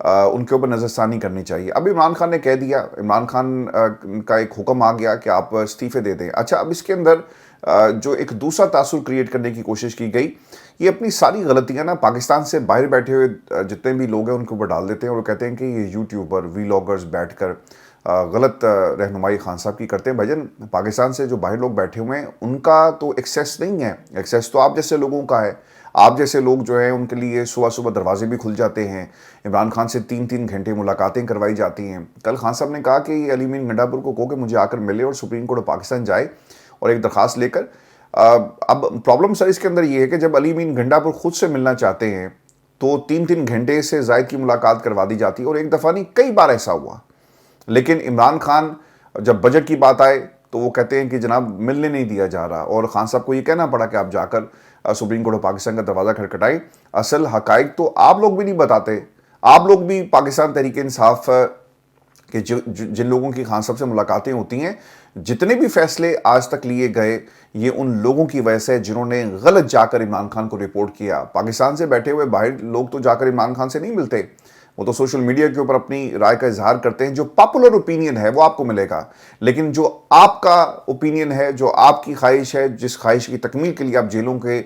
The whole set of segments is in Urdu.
ان کے اوپر نظر ثانی کرنی چاہیے. اب عمران خان نے کہہ دیا, عمران خان کا ایک حکم آ گیا کہ آپ استعفے دے دیں. اچھا, اب اس کے اندر جو ایک دوسرا تاثر کریٹ کرنے کی کوشش کی گئی, یہ اپنی ساری غلطیاں نا پاکستان سے باہر بیٹھے ہوئے جتنے بھی لوگ ہیں ان کے اوپر ڈال دیتے ہیں, اور وہ کہتے ہیں کہ یہ یوٹیوبر ویلاگرز بیٹھ کر غلط رہنمائی خان صاحب کی کرتے ہیں. بھائی جان, پاکستان سے جو باہر لوگ بیٹھے ہوئے ہیں ان کا تو ایکسیس نہیں ہے, ایکسیس تو آپ جیسے لوگوں کا ہے. آپ جیسے لوگ جو ہیں ان کے لیے صبح صبح دروازے بھی کھل جاتے ہیں. عمران خان سے 3 گھنٹے ملاقاتیں کروائی جاتی ہیں. کل خان صاحب نے کہا کہ یہ علی امین گنڈا پور کو کہو کہ مجھے آ کر ملے اور سپریم کورٹ آف پاکستان جائے اور ایک درخواست لے کر. اب پرابلم سر اس کے اندر یہ ہے کہ جب علی امین گنڈا پور خود سے ملنا چاہتے ہیں تو 3 گھنٹے سے زائد کی ملاقات کروا دی جاتی ہے, اور ایک دفعہ نہیں کئی بار ایسا ہوا. لیکن عمران خان جب بجٹ کی بات آئے تو وہ کہتے ہیں کہ جناب ملنے نہیں دیا جا رہا, اور خان صاحب کو یہ کہنا پڑا کہ آپ جا کر سپریم کورٹ آف پاکستان کا دروازہ کھٹکھٹائیں. اصل حقائق تو آپ لوگ بھی نہیں بتاتے. آپ لوگ بھی پاکستان تحریک انصاف کہ جن لوگوں کی خان صاحب سے ملاقاتیں ہوتی ہیں, جتنے بھی فیصلے آج تک لیے گئے یہ ان لوگوں کی وجہ سے جنہوں نے غلط جا کر عمران خان کو رپورٹ کیا. پاکستان سے بیٹھے ہوئے باہر لوگ تو جا کر عمران خان سے نہیں ملتے, وہ تو سوشل میڈیا کے اوپر اپنی رائے کا اظہار کرتے ہیں. جو پاپولر اوپینین ہے وہ آپ کو ملے گا, لیکن جو آپ کا اوپینین ہے, جو آپ کی خواہش ہے, جس خواہش کی تکمیل کے لیے آپ جیلوں کے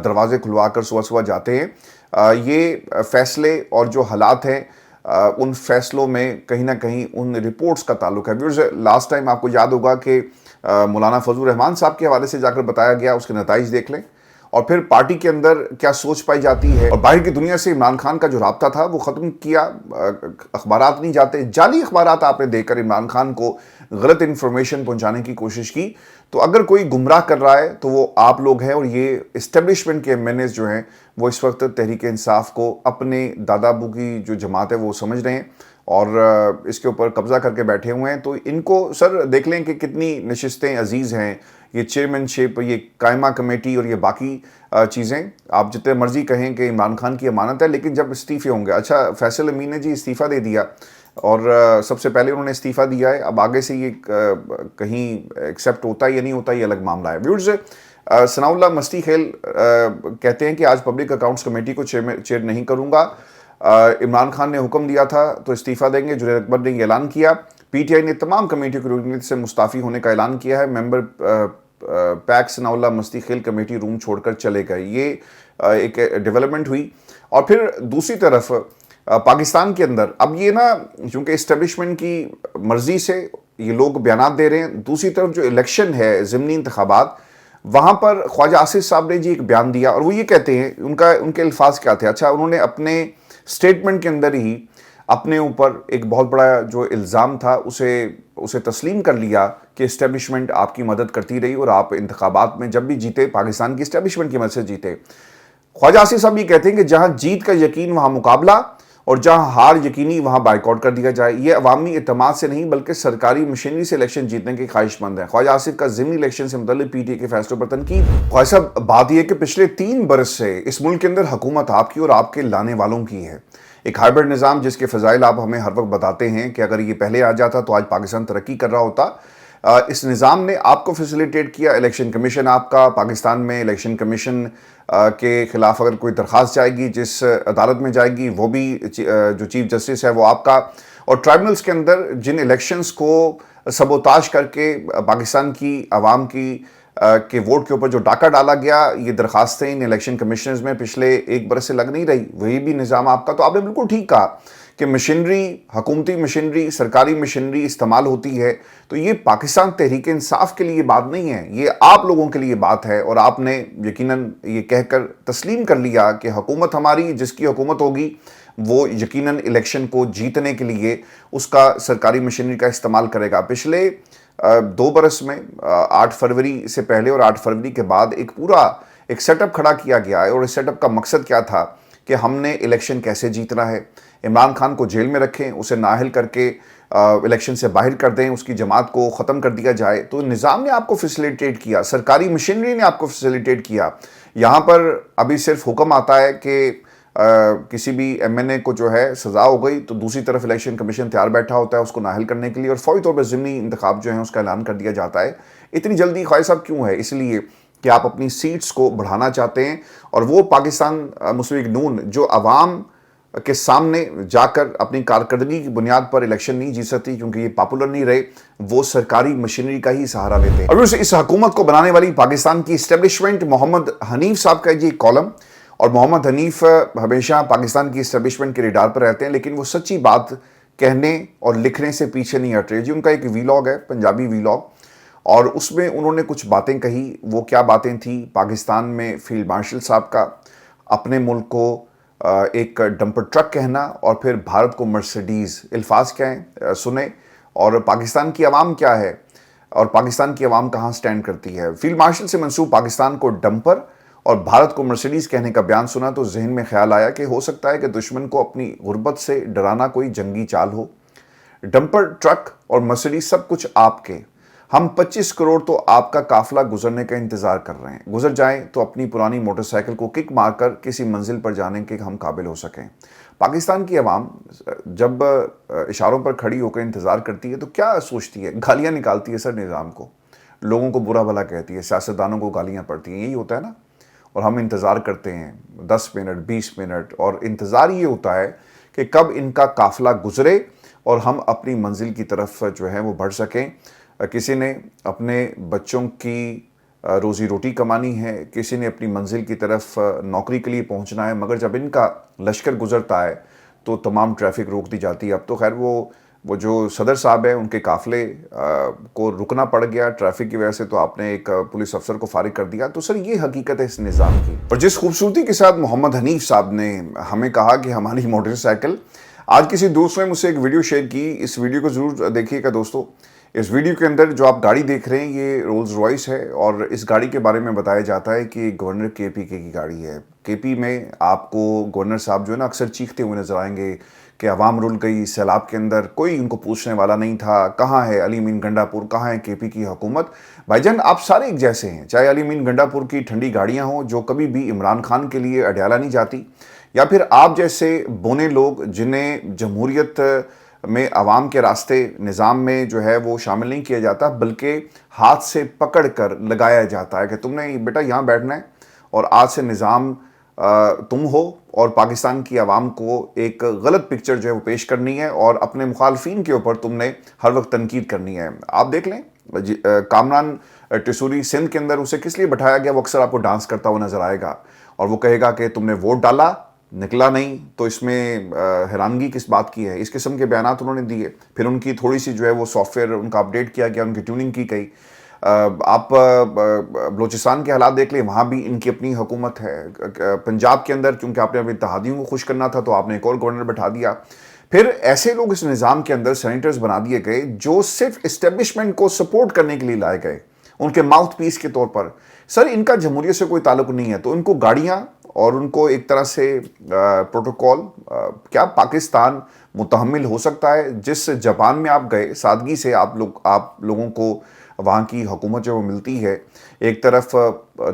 دروازے کھلوا کر صبح صبح جاتے ہیں, یہ فیصلے اور جو حالات ہیں ان فیصلوں میں کہیں نہ کہیں ان رپورٹس کا تعلق ہے. ویورز, لاسٹ ٹائم آپ کو یاد ہوگا کہ مولانا فضل الرحمان صاحب کے حوالے سے جا کر بتایا گیا, اس کے نتائج دیکھ لیں, اور پھر پارٹی کے اندر کیا سوچ پائی جاتی ہے, اور باہر کی دنیا سے عمران خان کا جو رابطہ تھا وہ ختم کیا. اخبارات نہیں جاتے, جعلی اخبارات آپ نے دے کر عمران خان کو غلط انفارمیشن پہنچانے کی کوشش کی. تو اگر کوئی گمراہ کر رہا ہے تو وہ آپ لوگ ہیں, اور یہ اسٹیبلشمنٹ کے ایم این ایز جو ہیں وہ اس وقت تحریک انصاف کو اپنے دادا ابو کی جو جماعت ہے وہ سمجھ رہے ہیں اور اس کے اوپر قبضہ کر کے بیٹھے ہوئے ہیں. تو ان کو سر دیکھ لیں کہ کتنی نشستیں عزیز ہیں, یہ چیئرمین شپ, یہ قائمہ کمیٹی اور یہ باقی چیزیں. آپ جتنے مرضی کہیں کہ عمران خان کی امانت ہے, لیکن جب استعفے ہوں گے. اچھا, فیصل امین نے جی استعفیٰ دے دیا, اور سب سے پہلے انہوں نے استعفیٰ دیا ہے. اب آگے سے یہ کہیں ایکسیپٹ ہوتا ہے یا نہیں ہوتا یہ الگ معاملہ ہے. ویورز, ثناء اللہ مستی خیل کہتے ہیں کہ آج پبلک اکاؤنٹس کمیٹی کو چیئر نہیں کروں گا. عمران خان نے حکم دیا تھا تو استعفیٰ دیں گے. جنید اکبر نے یہ اعلان کیا. پی ٹی آئی نے تمام کمیٹی کو رکنیت سے مستعفی ہونے کا اعلان کیا ہے. ممبر پیک ثناء اللہ مستی خیل کمیٹی روم چھوڑ کر چلے گئے. یہ ایک ڈیولپمنٹ ہوئی. اور پھر دوسری طرف پاکستان کے اندر اب یہ نا, چونکہ اسٹیبلشمنٹ کی مرضی سے یہ لوگ بیانات دے رہے ہیں, دوسری طرف جو الیکشن ہے ضمنی انتخابات, وہاں پر خواجہ آصف صاحب نے جی ایک بیان دیا, اور وہ یہ کہتے ہیں, ان کے الفاظ کیا تھے. اچھا, انہوں نے اپنے سٹیٹمنٹ کے اندر ہی اپنے اوپر ایک بہت بڑا جو الزام تھا اسے تسلیم کر لیا کہ اسٹیبلشمنٹ آپ کی مدد کرتی رہی, اور آپ انتخابات میں جب بھی جیتے پاکستان کی اسٹیبلشمنٹ کی مدد سے جیتے. خواجہ آصف صاحب یہ کہتے ہیں کہ جہاں جیت کا یقین وہاں مقابلہ, اور جہاں ہار یقینی وہاں بائیکاٹ کر دیا جائے. یہ عوامی اعتماد سے نہیں بلکہ سرکاری مشینری سے الیکشن جیتنے کے خواہش مند ہیں. خواجہ آصف کا ضمنی الیکشن سے متعلق پی ٹی آئی کے فیصلوں پر تنقید. خواجہ صاحب, بات یہ کہ پچھلے 3 برس سے اس ملک کے اندر حکومت آپ کی اور آپ کے لانے والوں کی ہے. ایک ہائبرڈ نظام جس کے فضائل آپ ہمیں ہر وقت بتاتے ہیں کہ اگر یہ پہلے آ جاتا تو آج پاکستان ترقی کر رہا ہوتا. اس نظام نے آپ کو فیسیلیٹیٹ کیا. الیکشن کمیشن آپ کا, پاکستان میں الیکشن کمیشن کے خلاف اگر کوئی درخواست جائے گی جس عدالت میں جائے گی وہ بھی جو چیف جسٹس ہے وہ آپ کا. اور ٹرائبونلز کے اندر جن الیکشنز کو سبوتاج کر کے پاکستان کی عوام کی کہ ووٹ کے اوپر جو ڈاکہ ڈالا گیا, یہ درخواستیں ان الیکشن کمیشنز میں پچھلے 1 برس سے لگ نہیں رہی. وہی بھی نظام آپ کا. تو آپ نے بالکل ٹھیک کہا کہ مشینری, حکومتی مشینری, سرکاری مشینری استعمال ہوتی ہے. تو یہ پاکستان تحریک انصاف کے لیے بات نہیں ہے, یہ آپ لوگوں کے لیے بات ہے. اور آپ نے یقیناً یہ کہہ کر تسلیم کر لیا کہ حکومت ہماری, جس کی حکومت ہوگی وہ یقیناً الیکشن کو جیتنے کے لیے اس کا سرکاری مشینری کا استعمال کرے گا. پچھلے 2 برس میں 8 فروری سے پہلے اور 8 فروری کے بعد ایک سیٹ اپ کھڑا کیا گیا ہے. اور اس سیٹ اپ کا مقصد کیا تھا کہ ہم نے الیکشن کیسے جیتنا ہے. عمران خان کو جیل میں رکھیں, اسے نااہل کر کے الیکشن سے باہر کر دیں, اس کی جماعت کو ختم کر دیا جائے. تو نظام نے آپ کو فیسیلیٹیٹ کیا, سرکاری مشینری نے آپ کو فیسیلیٹیٹ کیا. یہاں پر ابھی صرف حکم آتا ہے کہ کسی بھی ایم این اے کو جو ہے سزا ہو گئی تو دوسری طرف الیکشن کمیشن تیار بیٹھا ہوتا ہے اس کو نااہل کرنے کے لیے, اور فوری طور پر ضمنی انتخاب جو ہیں اس کا اعلان کر دیا جاتا ہے. اتنی جلدی خواجہ صاحب کیوں ہے؟ اس لیے کہ آپ اپنی سیٹس کو بڑھانا چاہتے ہیں. اور وہ پاکستان مسلم لیگ نون جو عوام کے سامنے جا کر اپنی کارکردگی کی بنیاد پر الیکشن نہیں جیت سکتی کیونکہ یہ پاپولر نہیں رہے، وہ سرکاری مشینری کا ہی سہارا لیتے ہیں۔ اور اس حکومت کو بنانے والی پاکستان کی اسٹیبلشمنٹ، محمد حنیف صاحب کا یہ کالم، اور محمد حنیف ہمیشہ پاکستان کی اسٹیبلشمنٹ کے ریڈار پر رہتے ہیں، لیکن وہ سچی بات کہنے اور لکھنے سے پیچھے نہیں ہٹ رہے۔ جی ان کا ایک ویلاگ ہے، پنجابی ویلاگ، اور اس میں انہوں نے کچھ باتیں کہی۔ وہ کیا باتیں تھیں؟ پاکستان میں فیلڈ مارشل صاحب کا اپنے ملک کو ایک ڈمپر ٹرک کہنا، اور پھر بھارت کو مرسیڈیز، الفاظ کیا ہیں سنیں، اور پاکستان کی عوام کیا ہے، اور پاکستان کی عوام کہاں سٹینڈ کرتی ہے۔ فیلڈ مارشل سے منسوب پاکستان کو ڈمپر اور بھارت کو مرسیڈیز کہنے کا بیان سنا تو ذہن میں خیال آیا کہ ہو سکتا ہے کہ دشمن کو اپنی غربت سے ڈرانا کوئی جنگی چال ہو۔ ڈمپر ٹرک اور مرسیڈیز سب کچھ آپ کے، ہم 25 کروڑ تو آپ کا قافلہ گزرنے کا انتظار کر رہے ہیں، گزر جائیں تو اپنی پرانی موٹر سائیکل کو کک مار کر کسی منزل پر جانے کے ہم قابل ہو سکیں۔ پاکستان کی عوام جب اشاروں پر کھڑی ہو کر انتظار کرتی ہے تو کیا سوچتی ہے؟ گالیاں نکالتی ہے سر نظام کو، لوگوں کو برا بھلا کہتی ہے، سیاستدانوں کو گالیاں پڑتی ہیں، یہی ہوتا ہے نا۔ اور ہم انتظار کرتے ہیں 10 منٹ 20 منٹ، اور انتظار یہ ہوتا ہے کہ کب ان کا قافلہ گزرے اور ہم اپنی منزل کی طرف جو ہے وہ بڑھ سکیں۔ کسی نے اپنے بچوں کی روزی روٹی کمانی ہے، کسی نے اپنی منزل کی طرف نوکری کے لیے پہنچنا ہے، مگر جب ان کا لشکر گزرتا ہے تو تمام ٹریفک روک دی جاتی ہے۔ اب تو خیر وہ جو صدر صاحب ہیں ان کے قافلے کو رکنا پڑ گیا ٹریفک کی وجہ سے، تو آپ نے ایک پولیس افسر کو فارغ کر دیا۔ تو سر یہ حقیقت ہے اس نظام کی، اور جس خوبصورتی کے ساتھ محمد حنیف صاحب نے ہمیں کہا کہ ہماری موٹر سائیکل، آج کسی دوست نے مجھ سے ایک ویڈیو شیئر کی، اس ویڈیو کو ضرور دیکھیے گا دوستو۔ اس ویڈیو کے اندر جو آپ گاڑی دیکھ رہے ہیں یہ رولز رائس ہے، اور اس گاڑی کے بارے میں بتایا جاتا ہے کہ گورنر کے پی کے کی گاڑی ہے۔ کے پی میں آپ کو گورنر صاحب جو ہے نا اکثر چیختے ہوئے نظر آئیں گے کہ عوام رول گئی، سیلاب کے اندر کوئی ان کو پوچھنے والا نہیں تھا، کہاں ہے علی امین گنڈا پور، کہاں ہے کے پی کی حکومت۔ بھائی جان آپ سارے ایک جیسے ہیں، چاہے علی امین گنڈا پور کی ٹھنڈی گاڑیاں ہوں جو کبھی بھی عمران خان کے لیے اڈیالہ نہیں جاتی، یا پھر آپ جیسے بونے لوگ جنہیں جمہوریت میں عوام کے راستے نظام میں جو ہے وہ شامل نہیں کیا جاتا، بلکہ ہاتھ سے پکڑ کر لگایا جاتا ہے کہ تم نے بیٹا یہاں بیٹھنا ہے، اور آج سے نظام تم ہو، اور پاکستان کی عوام کو ایک غلط پکچر جو ہے وہ پیش کرنی ہے، اور اپنے مخالفین کے اوپر تم نے ہر وقت تنقید کرنی ہے۔ آپ دیکھ لیں کامران ٹیسوری سندھ کے اندر اسے کس لیے بٹھایا گیا، وہ اکثر آپ کو ڈانس کرتا ہوا نظر آئے گا، اور وہ کہے گا کہ تم نے ووٹ ڈالا نکلا نہیں، تو اس میں حیرانگی کس بات کی ہے۔ اس قسم کے بیانات انہوں نے دیے، پھر ان کی تھوڑی سی جو ہے وہ سافٹ ویئر ان کا اپڈیٹ کیا گیا، ان کی ٹیوننگ کی گئی۔ آپ بلوچستان کے حالات دیکھ لیں، وہاں بھی ان کی اپنی حکومت ہے۔ پنجاب کے اندر کیونکہ آپ نے اپنے اتحادیوں کو خوش کرنا تھا تو آپ نے ایک اور گورنر بٹھا دیا۔ پھر ایسے لوگ اس نظام کے اندر سینیٹرز بنا دیے گئے جو صرف اسٹیبلشمنٹ کو سپورٹ کرنے کے لیے لائے گئے، ان کے ماؤتھ پیس کے طور پر۔ سر ان کا جمہوریت سے کوئی تعلق نہیں ہے، تو ان کو گاڑیاں اور ان کو ایک طرح سے پروٹوکول، کیا پاکستان متحمل ہو سکتا ہے؟ جس جاپان میں آپ گئے، سادگی سے آپ لوگوں کو وہاں کی حکومت جو ملتی ہے، ایک طرف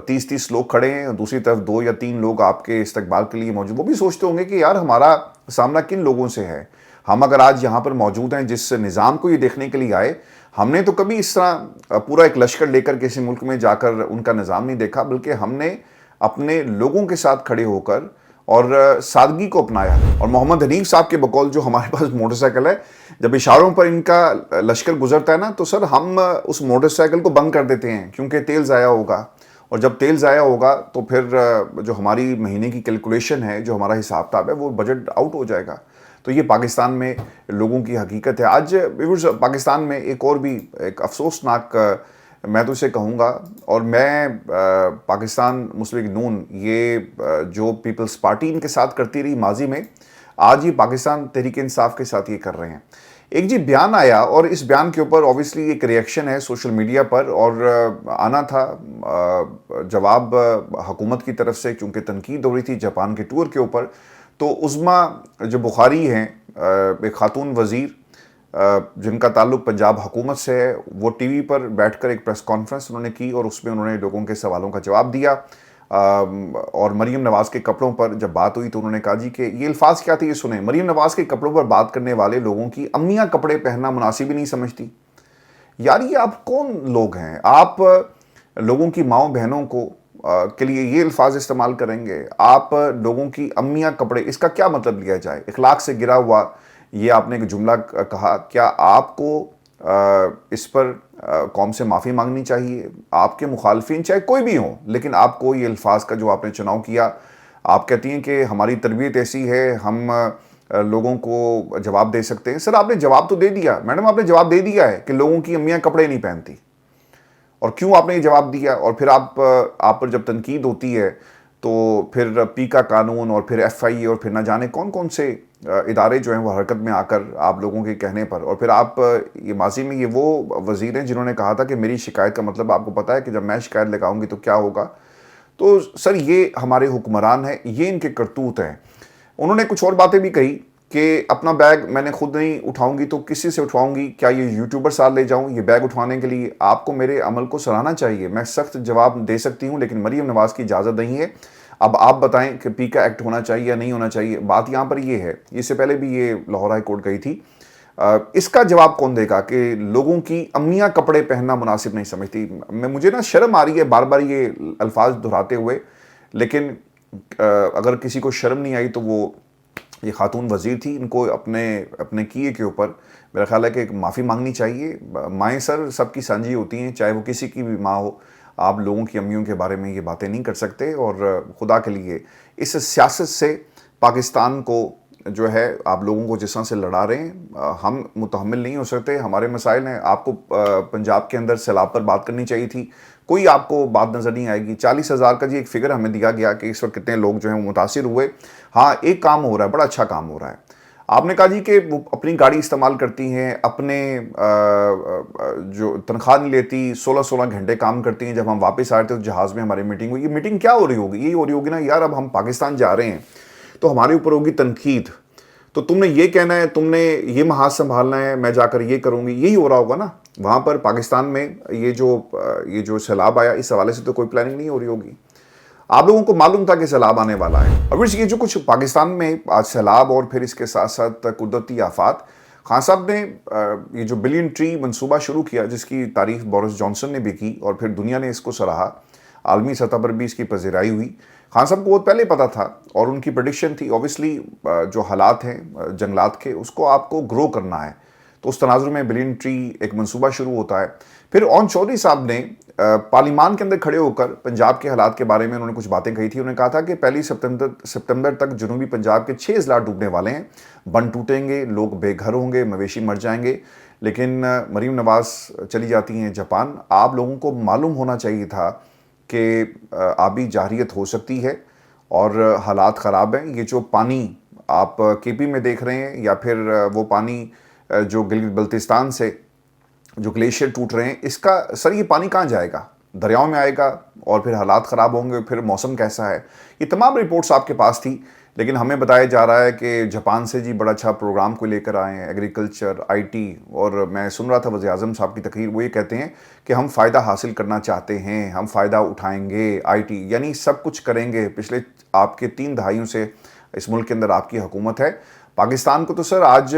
30 لوگ کھڑے ہیں، دوسری طرف 2 یا 3 لوگ آپ کے استقبال کے لیے موجود، وہ بھی سوچتے ہوں گے کہ یار ہمارا سامنا کن لوگوں سے ہے، ہم اگر آج یہاں پر موجود ہیں جس نظام کو یہ دیکھنے کے لیے آئے، ہم نے تو کبھی اس طرح پورا ایک لشکر لے کر کسی ملک میں جا کر ان کا نظام نہیں دیکھا، بلکہ ہم نے اپنے لوگوں کے ساتھ کھڑے ہو کر اور سادگی کو اپنایا۔ اور محمد حنیف صاحب کے بقول جو ہمارے پاس موٹر سائیکل ہے، جب اشاروں پر ان کا لشکر گزرتا ہے نا تو سر ہم اس موٹر سائیکل کو بند کر دیتے ہیں کیونکہ تیل ضائع ہوگا، اور جب تیل ضائع ہوگا تو پھر جو ہماری مہینے کی کیلکولیشن ہے، جو ہمارا حساب کتاب ہے، وہ بجٹ آؤٹ ہو جائے گا۔ تو یہ پاکستان میں لوگوں کی حقیقت ہے۔ آج پاکستان میں ایک اور بھی ایک افسوسناک، میں تو اسے کہوں گا، اور میں پاکستان مسلم لیگ نون یہ جو پیپلز پارٹی ان کے ساتھ کرتی رہی ماضی میں، آج یہ پاکستان تحریک انصاف کے ساتھ یہ کر رہے ہیں۔ ایک جی بیان آیا، اور اس بیان کے اوپر اوبیسلی ایک ریئیکشن ہے سوشل میڈیا پر، اور آنا تھا جواب حکومت کی طرف سے، چونکہ تنقید ہو رہی تھی جاپان کے ٹور کے اوپر۔ تو عظمیٰ جو بخاری ہیں، ایک خاتون وزیر جن کا تعلق پنجاب حکومت سے ہے، وہ ٹی وی پر بیٹھ کر ایک پریس کانفرنس انہوں نے کی، اور اس میں انہوں نے لوگوں کے سوالوں کا جواب دیا۔ اور مریم نواز کے کپڑوں پر جب بات ہوئی تو انہوں نے کہا جی کہ یہ الفاظ کیا تھے، یہ سنیں۔ مریم نواز کے کپڑوں پر بات کرنے والے لوگوں کی امیاں کپڑے پہننا مناسب ہی نہیں سمجھتی۔ یار یہ آپ کون لوگ ہیں؟ آپ لوگوں کی ماؤں بہنوں کو کے لیے یہ الفاظ استعمال کریں گے. آپ لوگوں کی امیاں کپڑے, اس کا کیا مطلب لیا جائے؟ اخلاق سے گرا ہوا یہ آپ نے ایک جملہ کہا. کیا آپ کو اس پر قوم سے معافی مانگنی چاہیے؟ آپ کے مخالفین چاہے کوئی بھی ہوں, لیکن آپ کو یہ الفاظ کا جو آپ نے چناؤ کیا, آپ کہتی ہیں کہ ہماری تربیت ایسی ہے, ہم لوگوں کو جواب دے سکتے ہیں. سر آپ نے جواب تو دے دیا, میڈم آپ نے جواب دے دیا ہے کہ لوگوں کی امیاں کپڑے نہیں پہنتی. اور کیوں آپ نے یہ جواب دیا؟ اور پھر آپ پر جب تنقید ہوتی ہے تو پھر پی کا قانون اور پھر ایف آئی اے اور پھر نہ جانے کون کون سے ادارے جو ہیں وہ حرکت میں آ کر آپ لوگوں کے کہنے پر, اور پھر آپ یہ ماضی میں یہ وہ وزیر ہیں جنہوں نے کہا تھا کہ میری شکایت کا مطلب آپ کو پتہ ہے کہ جب میں شکایت لگاؤں گی تو کیا ہوگا. تو سر یہ ہمارے حکمران ہیں, یہ ان کے کرتوت ہیں. انہوں نے کچھ اور باتیں بھی کہی کہ اپنا بیگ میں نے خود نہیں اٹھاؤں گی تو کسی سے اٹھواؤں گی, کیا یہ یوٹیوبر ساتھ لے جاؤں یہ بیگ اٹھوانے کے لیے؟ آپ کو میرے عمل کو سراہنا چاہیے. میں سخت جواب دے سکتی ہوں لیکن مریم نواز کی اجازت نہیں ہے. اب آپ بتائیں کہ پی کا ایکٹ ہونا چاہیے یا نہیں ہونا چاہیے. بات یہاں پر یہ ہے, اس سے پہلے بھی یہ لاہور ہائی کورٹ گئی تھی, اس کا جواب کون دے گا کہ لوگوں کی امیاں کپڑے پہننا مناسب نہیں سمجھتی؟ مجھے نا شرم آ رہی ہے بار بار یہ الفاظ دہراتے ہوئے, لیکن اگر کسی کو شرم نہیں آئی تو وہ یہ خاتون وزیر تھی, ان کو اپنے کیے کے اوپر میرا خیال ہے کہ ایک معافی مانگنی چاہیے. مائیں سر سب کی سانجھی ہوتی ہیں, چاہے وہ کسی کی بھی ماں ہو. آپ لوگوں کی امیوں کے بارے میں یہ باتیں نہیں کر سکتے, اور خدا کے لیے اس سیاست سے پاکستان کو جو ہے آپ لوگوں کو جس طرح سے لڑا رہے ہیں ہم متحمل نہیں ہو سکتے. ہمارے مسائل ہیں. آپ کو پنجاب کے اندر سیلاب پر بات کرنی چاہیے تھی, کوئی آپ کو بات نظر نہیں آئے گی. 40,000 کا جی ایک فگر ہمیں دیا گیا کہ اس وقت کتنے لوگ جو ہیں وہ متاثر ہوئے. ہاں ایک کام ہو رہا ہے, بڑا اچھا کام ہو رہا ہے. آپ نے کہا جی کہ وہ اپنی گاڑی استعمال کرتی ہیں, اپنے جو تنخواہ نہیں لیتی, 16 گھنٹے کام کرتی ہیں. جب ہم واپس آئے تھے تو جہاز میں ہماری میٹنگ ہوئی. یہ میٹنگ کیا ہو رہی ہوگی؟ یہی ہو رہی ہوگی نا یار, اب ہم پاکستان جا رہے ہیں تو ہمارے اوپر ہوگی تنقید, تو تم نے یہ کہنا ہے, تم نے یہ محاذ سنبھالنا ہے, میں جا کر یہ کروں گی. یہی ہو رہا ہوگا نا وہاں پر پاکستان میں. یہ جو سیلاب آیا اس حوالے سے تو کوئی پلاننگ نہیں ہو رہی ہوگی. آپ لوگوں کو معلوم تھا کہ سیلاب آنے والا ہے. اور یہ جو کچھ پاکستان میں آج سیلاب اور پھر اس کے ساتھ ساتھ قدرتی آفات, خان صاحب نے یہ جو بلین ٹری منصوبہ شروع کیا جس کی تعریف بورس جانسن نے بھی کی اور پھر دنیا نے اس کو سراہا, عالمی سطح پر بھی اس کی پذیرائی ہوئی. خان صاحب کو بہت پہلے پتا تھا اور ان کی پریڈکشن تھی. اوبیسلی جو حالات ہیں جنگلات کے, اس کو آپ کو گرو کرنا ہے, تو اس تناظر میں بلین ٹری ایک منصوبہ شروع ہوتا ہے. پھر اون چودھری صاحب نے پارلیمان کے اندر کھڑے ہو کر پنجاب کے حالات کے بارے میں انہوں نے کچھ باتیں کہی تھی. انہوں نے کہا تھا کہ 1 ستمبر تک جنوبی پنجاب کے 6 اضلاع ڈوبنے والے ہیں, بند ٹوٹیں گے, لوگ بے گھر ہوں گے, مویشی مر جائیں گے. لیکن مریم نواز چلی جاتی ہیں جاپان. آپ لوگوں کو معلوم ہونا چاہیے تھا کہ آبی جارحیت ہو سکتی ہے اور حالات خراب ہیں. یہ جو پانی آپ کے پی میں دیکھ رہے ہیں یا پھر وہ پانی جو گلگت بلتستان سے جو گلیشیئر ٹوٹ رہے ہیں, اس کا سر یہ پانی کہاں جائے گا؟ دریاؤں میں آئے گا اور پھر حالات خراب ہوں گے. پھر موسم کیسا ہے؟ یہ تمام رپورٹس آپ کے پاس تھی, لیکن ہمیں بتایا جا رہا ہے کہ جاپان سے جی بڑا اچھا پروگرام کو لے کر آئے ہیں, ایگریکلچر, آئی ٹی. اور میں سن رہا تھا وزیر اعظم صاحب کی تقریر, وہ یہ کہتے ہیں کہ ہم فائدہ حاصل کرنا چاہتے ہیں, ہم فائدہ اٹھائیں گے, آئی ٹی یعنی سب کچھ کریں گے. پچھلے آپ کے 3 دہائیوں سے اس ملک کے اندر آپ کی حکومت ہے. پاکستان کو تو سر آج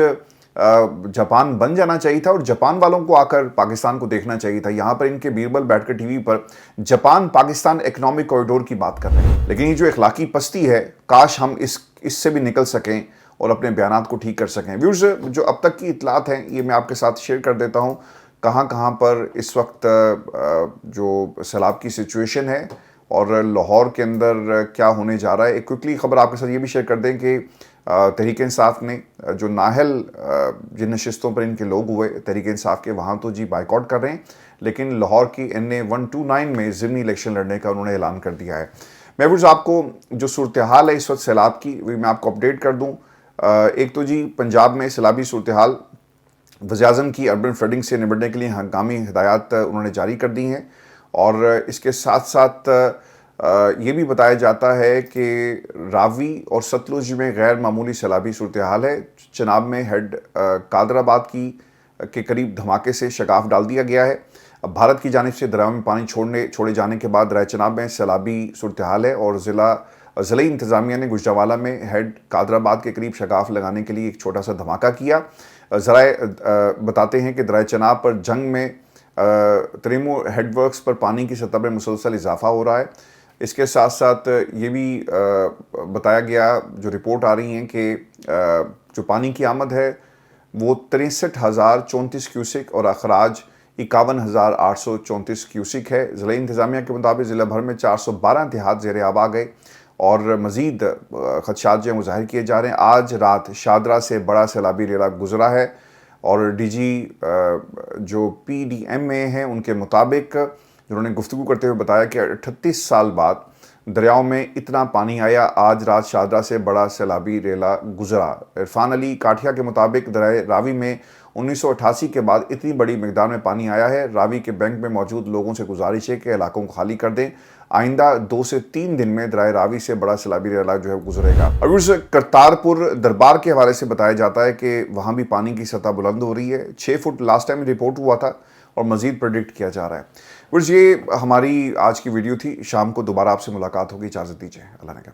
جاپان بن جانا چاہیے تھا اور جاپان والوں کو آ کر پاکستان کو دیکھنا چاہیے تھا. یہاں پر ان کے بیربل بیٹھ کر ٹی وی پر جاپان پاکستان اکنامک کوریڈور کی بات کر رہے ہیں, لیکن یہ جو اخلاقی پستی ہے, کاش ہم اس سے بھی نکل سکیں اور اپنے بیانات کو ٹھیک کر سکیں. ویورز, جو اب تک کی اطلاعات ہیں یہ میں آپ کے ساتھ شیئر کر دیتا ہوں. کہاں پر اس وقت جو سیلاب کی سچویشن ہے اور لاہور کے اندر کیا ہونے جا رہا ہے. ایک کوئکلی خبر آپ کے ساتھ یہ بھی شیئر کر دیں کہ تحریک انصاف نے جو نااہل جن نشستوں پر ان کے لوگ ہوئے تحریک انصاف کے, وہاں تو جی بائیکاٹ کر رہے ہیں, لیکن لاہور کی NA 129 میں ضمنی الیکشن لڑنے کا انہوں نے اعلان کر دیا ہے. محفوظ, آپ کو جو صورتحال ہے اس وقت سیلاب کی وہ میں آپ کو اپڈیٹ کر دوں. ایک تو جی پنجاب میں سیلابی صورتحال, وزیر اعظم کی اربن فلڈنگ سے نمٹنے کے لیے ہنگامی ہدایات انہوں نے جاری کر دی ہیں, اور اس کے ساتھ ساتھ یہ بھی بتایا جاتا ہے کہ راوی اور ستلج میں غیر معمولی سیلابی صورتحال ہے. چناب میں ہیڈ قادر آباد کے قریب دھماکے سے شگاف ڈال دیا گیا ہے. اب بھارت کی جانب سے دریاؤں میں پانی چھوڑے جانے کے بعد رائے چناب میں سیلابی صورتحال ہے, اور ضلعی انتظامیہ نے گجرانوالہ میں ہیڈ قادر آباد کے قریب شگاف لگانے کے لیے ایک چھوٹا سا دھماکہ کیا. ذرائع بتاتے ہیں کہ درائے چناب پر جنگ میں تریمو ہیڈ ورکس پر پانی کی سطح میں مسلسل اضافہ ہو رہا ہے. اس کے ساتھ ساتھ یہ بھی بتایا گیا، جو رپورٹ آ رہی ہیں کہ جو پانی کی آمد ہے وہ 63,034 کیوسک اور اخراج 51,834 کیوسک ہے۔ ضلعی انتظامیہ کے مطابق ضلع بھر میں 412 دیہات زیر آب آ گئے اور مزید خدشات جو ہیں ظاہر کیے جا رہے ہیں۔ آج رات شاہدرہ سے بڑا سیلابی ریلا گزرا ہے اور ڈی جی جو پی ڈی ایم اے ہیں ان کے مطابق جنہوں نے گفتگو کرتے ہوئے بتایا کہ 38 سال بعد دریاؤں میں اتنا پانی آیا، آج رات شاہدرہ سے بڑا سیلابی ریلا گزرا۔ عرفان علی کاٹھیا کے مطابق دریائے راوی میں 1988 کے بعد اتنی بڑی مقدار میں پانی آیا ہے۔ راوی کے بینک میں موجود لوگوں سے گزارش ہے کہ علاقوں کو خالی کر دیں، آئندہ 2 سے 3 دن میں دریائے راوی سے بڑا سیلابی ریلا جو ہے گزرے گا۔ اور کرتارپور دربار کے حوالے سے بتایا جاتا ہے کہ وہاں بھی پانی کی سطح بلند ہو رہی ہے، 6 فٹ لاسٹ ٹائم رپورٹ ہوا تھا اور مزید پریڈکٹ کیا جا رہا ہے۔ یہ ہماری آج کی ویڈیو تھی، شام کو دوبارہ آپ سے ملاقات ہوگی، اجازت دیجیے، اللہ نے کہا۔